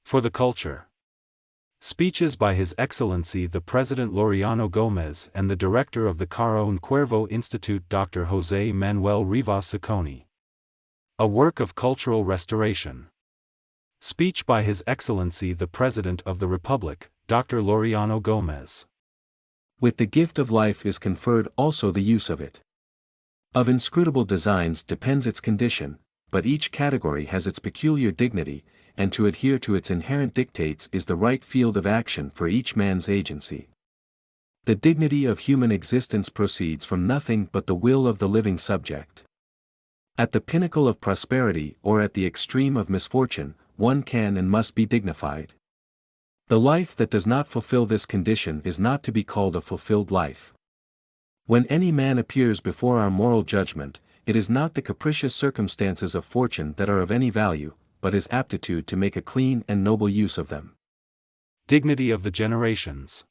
For the culture. Speeches by His Excellency the President Laureano Gómez and the Director of the Caro and Cuervo Institute Dr. José Manuel Rivas Sacconi. A work of cultural restoration. Speech by His Excellency the President of the Republic, Dr. Laureano Gómez. With the gift of life is conferred also the use of it. Of inscrutable designs depends its condition, but each category has its peculiar dignity, and to adhere to its inherent dictates is the right field of action for each man's agency. The dignity of human existence proceeds from nothing but the will of the living subject. At the pinnacle of prosperity or at the extreme of misfortune, one can and must be dignified. The life that does not fulfill this condition is not to be called a fulfilled life. When any man appears before our moral judgment, it is not the capricious circumstances of fortune that are of any value, but his aptitude to make a clean and noble use of them. Dignity of the generations.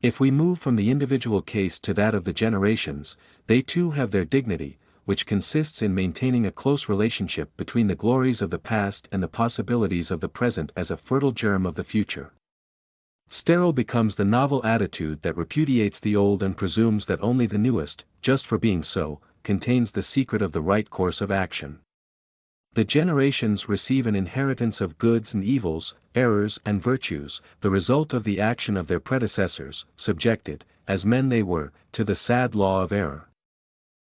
If we move from the individual case to that of the generations, they too have their dignity, which consists in maintaining a close relationship between the glories of the past and the possibilities of the present as a fertile germ of the future. Sterile becomes the novel attitude that repudiates the old and presumes that only the newest, just for being so, contains the secret of the right course of action. The generations receive an inheritance of goods and evils, errors and virtues, the result of the action of their predecessors, subjected, as men they were, to the sad law of error.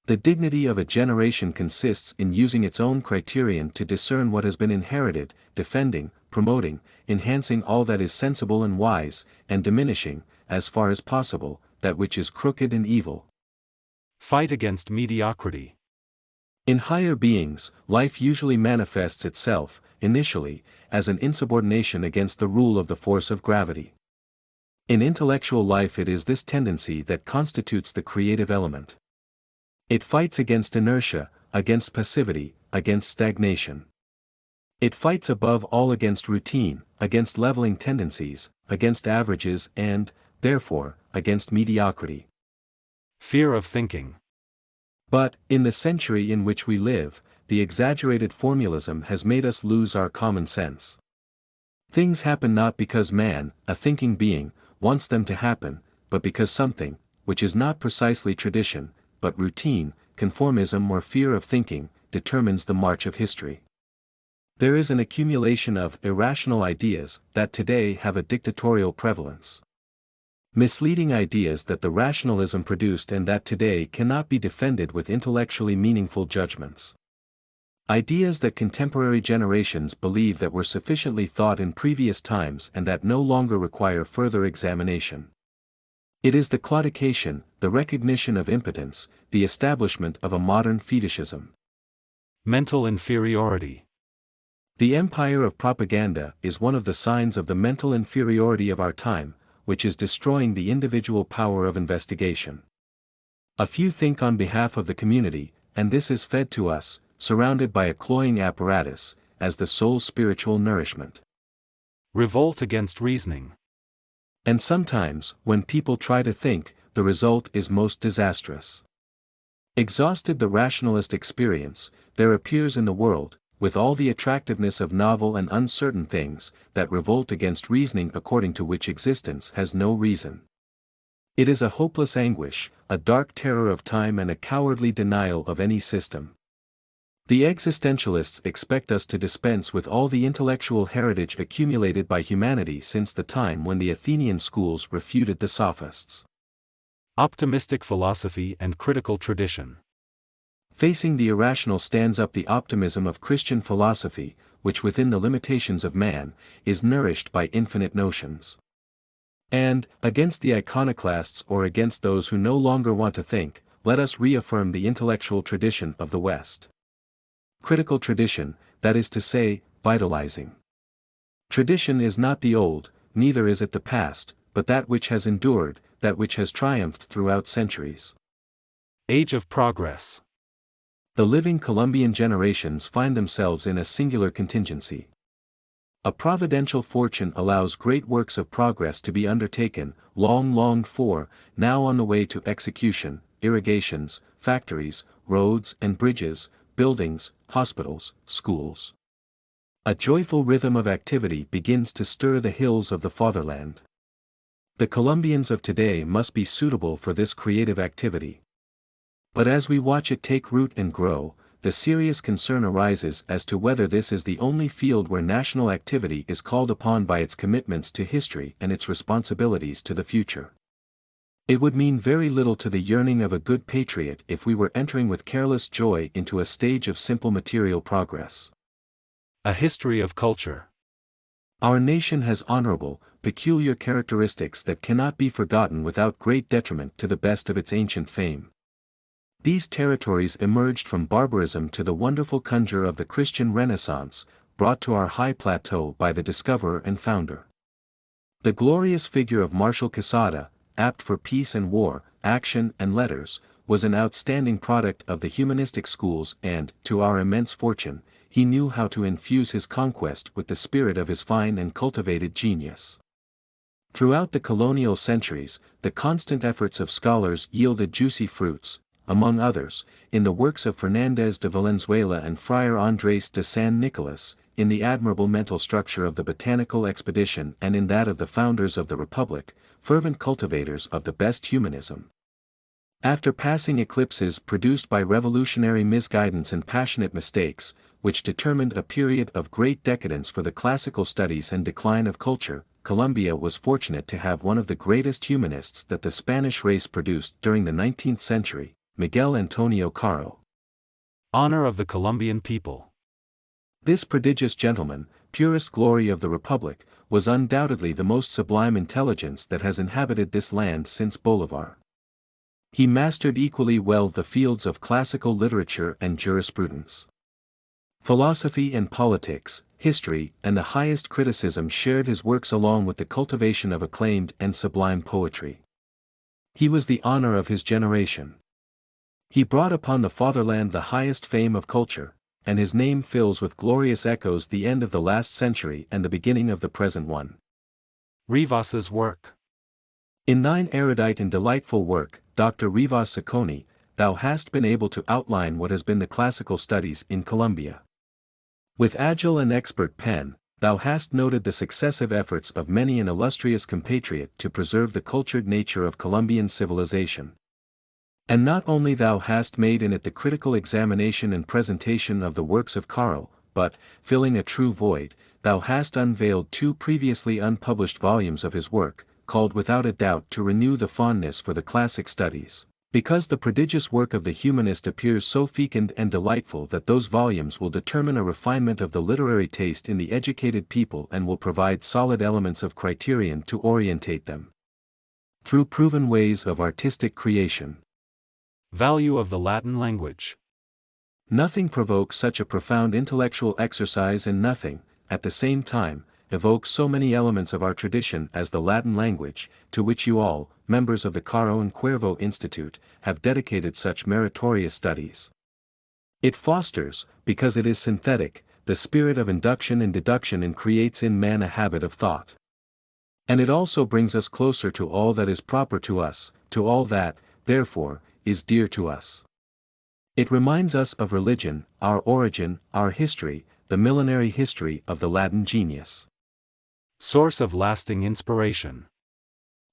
The dignity of a generation consists in using its own criterion to discern what has been inherited, defending, promoting, enhancing all that is sensible and wise, and diminishing, as far as possible, that which is crooked and evil. Fight against mediocrity. In higher beings, life usually manifests itself, initially, as an insubordination against the rule of the force of gravity. In intellectual life it is this tendency that constitutes the creative element. It fights against inertia, against passivity, against stagnation. It fights above all against routine, against leveling tendencies, against averages and, therefore, against mediocrity. Fear of thinking. But, in the century in which we live, the exaggerated formalism has made us lose our common sense. Things happen not because man, a thinking being, wants them to happen, but because something, which is not precisely tradition, but routine, conformism or fear of thinking, determines the march of history. There is an accumulation of irrational ideas that today have a dictatorial prevalence. Misleading ideas that the rationalism produced and that today cannot be defended with intellectually meaningful judgments. Ideas that contemporary generations believe that were sufficiently thought in previous times and that no longer require further examination. It is the claudication, the recognition of impotence, the establishment of a modern fetishism. Mental inferiority. The empire of propaganda is one of the signs of the mental inferiority of our time, which is destroying the individual power of investigation. A few think on behalf of the community, and this is fed to us, surrounded by a cloying apparatus, as the soul's spiritual nourishment. Revolt against reasoning. And sometimes, when people try to think, the result is most disastrous. Exhausted the rationalist experience, there appears in the world, with all the attractiveness of novel and uncertain things, that revolt against reasoning according to which existence has no reason. It is a hopeless anguish, a dark terror of time and a cowardly denial of any system. The existentialists expect us to dispense with all the intellectual heritage accumulated by humanity since the time when the Athenian schools refuted the sophists. Optimistic philosophy and critical tradition. Facing the irrational stands up the optimism of Christian philosophy, which within the limitations of man, is nourished by infinite notions. And, against the iconoclasts or against those who no longer want to think, let us reaffirm the intellectual tradition of the West. Critical tradition, that is to say, vitalizing. Tradition is not the old, neither is it the past, but that which has endured, that which has triumphed throughout centuries. Age of progress. The living Colombian generations find themselves in a singular contingency. A providential fortune allows great works of progress to be undertaken, long longed for, now on the way to execution, irrigations, factories, roads and bridges, buildings, hospitals, schools. A joyful rhythm of activity begins to stir the hills of the fatherland. The Colombians of today must be suitable for this creative activity. But as we watch it take root and grow, the serious concern arises as to whether this is the only field where national activity is called upon by its commitments to history and its responsibilities to the future. It would mean very little to the yearning of a good patriot if we were entering with careless joy into a stage of simple material progress. A history of culture. Our nation has honorable, peculiar characteristics that cannot be forgotten without great detriment to the best of its ancient fame. These territories emerged from barbarism to the wonderful conjure of the Christian Renaissance, brought to our high plateau by the discoverer and founder. The glorious figure of Marshal Quesada, apt for peace and war, action and letters, was an outstanding product of the humanistic schools and, to our immense fortune, he knew how to infuse his conquest with the spirit of his fine and cultivated genius. Throughout the colonial centuries, the constant efforts of scholars yielded juicy fruits, among others, in the works of Fernández de Valenzuela and Friar Andrés de San Nicolas, in the admirable mental structure of the botanical expedition and in that of the founders of the Republic, fervent cultivators of the best humanism. After passing eclipses produced by revolutionary misguidance and passionate mistakes, which determined a period of great decadence for the classical studies and decline of culture, Colombia was fortunate to have one of the greatest humanists that the Spanish race produced during the 19th century, Miguel Antonio Caro. Honor of the Colombian people. This prodigious gentleman, purest glory of the Republic, was undoubtedly the most sublime intelligence that has inhabited this land since Bolivar. He mastered equally well the fields of classical literature and jurisprudence. Philosophy and politics, history, and the highest criticism shared his works along with the cultivation of acclaimed and sublime poetry. He was the honor of his generation. He brought upon the fatherland the highest fame of culture, and his name fills with glorious echoes the end of the last century and the beginning of the present one. Rivas's work. In thine erudite and delightful work, Dr. Rivas Sacconi, thou hast been able to outline what has been the classical studies in Colombia. With agile and expert pen, thou hast noted the successive efforts of many an illustrious compatriot to preserve the cultured nature of Colombian civilization. And not only thou hast made in it the critical examination and presentation of the works of Caro, but, filling a true void, thou hast unveiled 2 previously unpublished volumes of his work, called without a doubt to renew the fondness for the classic studies, because the prodigious work of the humanist appears so fecund and delightful that those volumes will determine a refinement of the literary taste in the educated people and will provide solid elements of criterion to orientate them through proven ways of artistic creation. Value of the Latin language. Nothing provokes such a profound intellectual exercise and nothing, at the same time, evokes so many elements of our tradition as the Latin language, to which you all, members of the Caro and Cuervo Institute, have dedicated such meritorious studies. It fosters, because it is synthetic, the spirit of induction and deduction and creates in man a habit of thought. And it also brings us closer to all that is proper to us, to all that, therefore, is dear to us. It reminds us of religion, our origin, our history, the millenary history of the Latin genius. Source of lasting inspiration.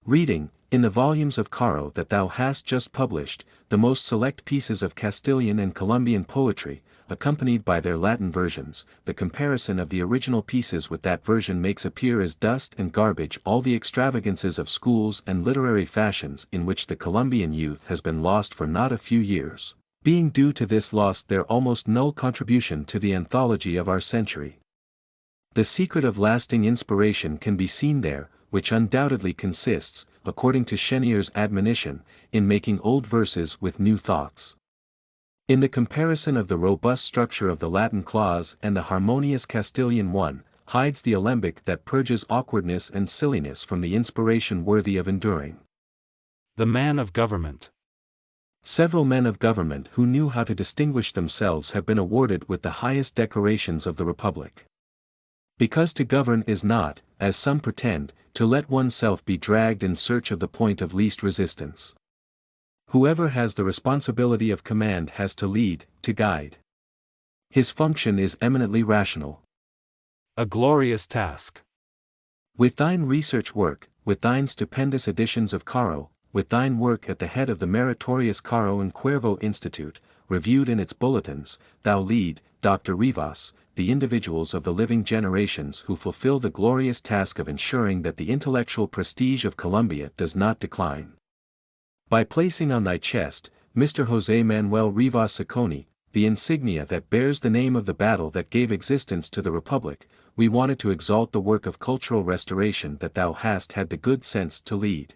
Reading, in the volumes of Caro that thou hast just published, the most select pieces of Castilian and Colombian poetry, accompanied by their Latin versions, the comparison of the original pieces with that version makes appear as dust and garbage all the extravagances of schools and literary fashions in which the Colombian youth has been lost for not a few years, being due to this loss their almost null contribution to the anthology of our century. The secret of lasting inspiration can be seen there, which undoubtedly consists, according to Chenier's admonition, in making old verses with new thoughts. In the comparison of the robust structure of the Latin clause and the harmonious Castilian one, hides the alembic that purges awkwardness and silliness from the inspiration worthy of enduring. The man of government. Several men of government who knew how to distinguish themselves have been awarded with the highest decorations of the Republic. Because to govern is not, as some pretend, to let oneself be dragged in search of the point of least resistance. Whoever has the responsibility of command has to lead, to guide. His function is eminently rational. A glorious task. With thine research work, with thine stupendous editions of Caro, with thine work at the head of the meritorious Caro and Cuervo Institute, reviewed in its bulletins, thou lead, Dr. Rivas, the individuals of the living generations who fulfill the glorious task of ensuring that the intellectual prestige of Colombia does not decline. By placing on thy chest, Mr. José Manuel Rivas Sacconi, the insignia that bears the name of the battle that gave existence to the Republic, we wanted to exalt the work of cultural restoration that thou hast had the good sense to lead.